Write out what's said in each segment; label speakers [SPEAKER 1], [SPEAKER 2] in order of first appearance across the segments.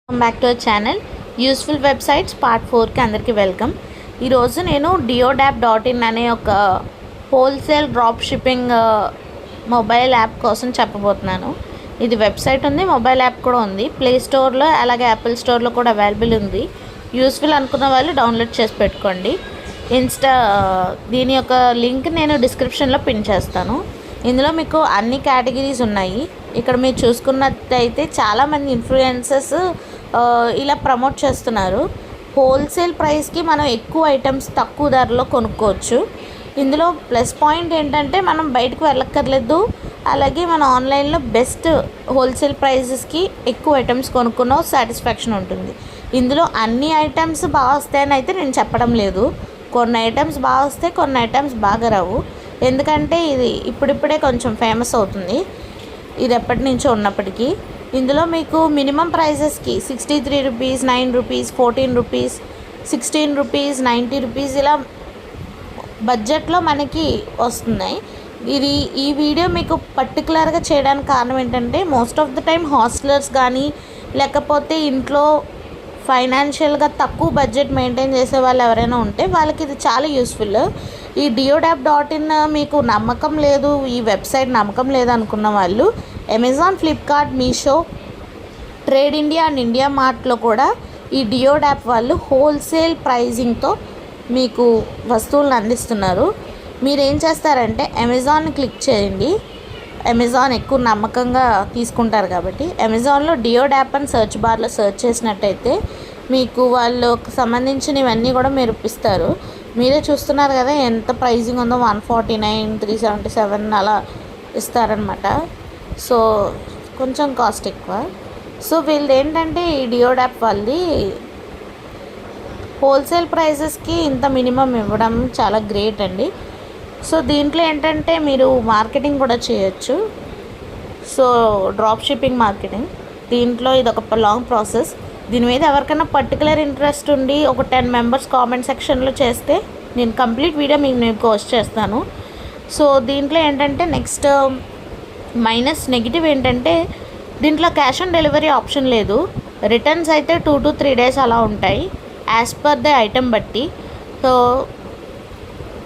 [SPEAKER 1] Welcome back to our channel useful websites part 4కి అందరికీ welcome. ఈరోజు నేను diodap.in అనే ఒక wholesale drop shipping mobile app కోసం చెప్పబోతున్నాను. ఇది వెబ్సైట్ ఉంది, మొబైల్ యాప్ కూడా ఉంది. ప్లే స్టోర్లో అలాగే యాపిల్ స్టోర్లో కూడా అవైలబుల్ ఉంది. యూస్ఫుల్ అనుకున్న వాళ్ళు డౌన్లోడ్ చేసి పెట్టుకోండి. దీని యొక్క లింక్ నేను డిస్క్రిప్షన్లో పిన్ చేస్తాను. ఇందులో మీకు అన్ని కేటగిరీస్ ఉన్నాయి. ఇక్కడ మీరు చూసుకున్నట్టయితే చాలామంది ఇన్ఫ్లుయెన్సర్స్ ఇలా ప్రమోట్ చేస్తున్నారు. హోల్సేల్ ప్రైస్కి మనం ఎక్కువ ఐటమ్స్ తక్కువ ధరలో కొనుక్కోవచ్చు. ఇందులో ప్లస్ పాయింట్ ఏంటంటే మనం బయటకు వెళ్ళక్కర్లేదు. అలాగే మన ఆన్లైన్లో బెస్ట్ హోల్సేల్ ప్రైజెస్కి ఎక్కువ ఐటమ్స్ కొనుక్కున్న సాటిస్ఫాక్షన్ ఉంటుంది. ఇందులో అన్ని ఐటమ్స్ బాగా వస్తాయని అయితే నేను చెప్పడం లేదు. కొన్ని ఐటమ్స్ బాగా వస్తాయి, కొన్ని ఐటమ్స్ బాగా రావు. ఎందుకంటే ఇది ఇప్పుడిప్పుడే కొంచెం ఫేమస్ అవుతుంది. ఇది ఎప్పటి నుంచో ఉన్నప్పటికీ ఇందులో మీకు మినిమం ప్రైజెస్కి 63 rupees, 9 rupees, 14 rupees, 16 rupees, 90 rupees ఇలా బడ్జెట్లో మనకి వస్తున్నాయి. ఈ వీడియో మీకు పర్టికులర్గా చేయడానికి కారణం ఏంటంటే most of the time hostellers కానీ లేకపోతే ఇంట్లో ఫైనాన్షియల్గా తక్కువ బడ్జెట్ మెయింటైన్ చేసే వాళ్ళు ఎవరైనా ఉంటే వాళ్ళకి ఇది చాలా యూస్ఫుల్. ఈ diodap.in మీకు నమ్మకం లేదు, ఈ వెబ్సైట్ నమ్మకం లేదు అనుకున్న వాళ్ళు Amazon, Flipkart, Meesho, trade India and India మార్ట్లో కూడా ఈ diodap వాళ్ళు హోల్సేల్ ప్రైజింగ్తో మీకు వస్తువులను అందిస్తున్నారు. మీరు ఏం చేస్తారంటే అమెజాన్ని క్లిక్ చేయండి. అమెజాన్ ఎక్కువ నమ్మకంగా తీసుకుంటారు కాబట్టి అమెజాన్లో diodap అని సెర్చ్ బార్లో సెర్చ్ చేసినట్టయితే మీకు వాళ్ళకు సంబంధించినవన్నీ కూడా మీరు ఇప్పిస్తారు. మీరే చూస్తున్నారు కదా ఎంత ప్రైజింగ్ ఉందో, 149, 377 అలా ఇస్తారనమాట. సో కొంచెం కాస్ట్ ఎక్కువ. సో వీళ్ళు ఏంటంటే ఈ diodap వాళ్ళది హోల్సేల్ ప్రైజెస్కి ఇంత మినిమం ఇవ్వడం చాలా గ్రేట్ అండి. సో దీంట్లో ఏంటంటే మీరు మార్కెటింగ్ కూడా చేయొచ్చు. సో డ్రాప్ షిప్పింగ్ మార్కెటింగ్ దీంట్లో ఇది ఒక లాంగ్ ప్రాసెస్. దీని మీద ఎవరికైనా పర్టికులర్ ఇంట్రెస్ట్ ఉండి ఒక 10 మెంబర్స్ కామెంట్ సెక్షన్లో చేస్తే నేను కంప్లీట్ వీడియో మీకు పోస్ట్ చేస్తాను. సో దీంట్లో ఏంటంటే నెక్స్ట్ నెగిటివ్ ఏంటంటే దీంట్లో క్యాష్ ఆన్ డెలివరీ ఆప్షన్ లేదు. రిటర్న్స్ అయితే 2 to 3 days అలా ఉంటాయి యాజ్ పర్ ద ఐటెం బట్టి. సో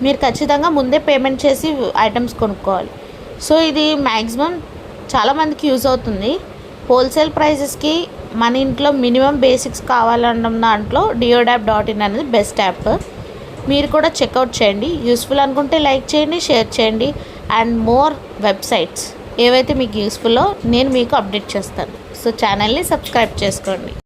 [SPEAKER 1] మీరు ఖచ్చితంగా ముందే పేమెంట్ చేసి ఐటమ్స్ కొనుక్కోవాలి. సో ఇది మ్యాక్సిమం చాలామందికి యూజ్ అవుతుంది. హోల్సేల్ ప్రైజెస్కి మన ఇంట్లో మినిమం బేసిక్స్ కావాలన్న దాంట్లో diodap.in అనేది బెస్ట్ యాప్. మీరు కూడా చెక్అవుట్ చేయండి. యూస్ఫుల్ అనుకుంటే లైక్ చేయండి, షేర్ చేయండి. అండ్ మోర్ వెబ్సైట్స్ ఏవైతే మీకు యూస్ఫుల్లో నేను మీకు అప్డేట్ చేస్తాను. సో ఛానల్ని సబ్స్క్రైబ్ చేసుకోండి.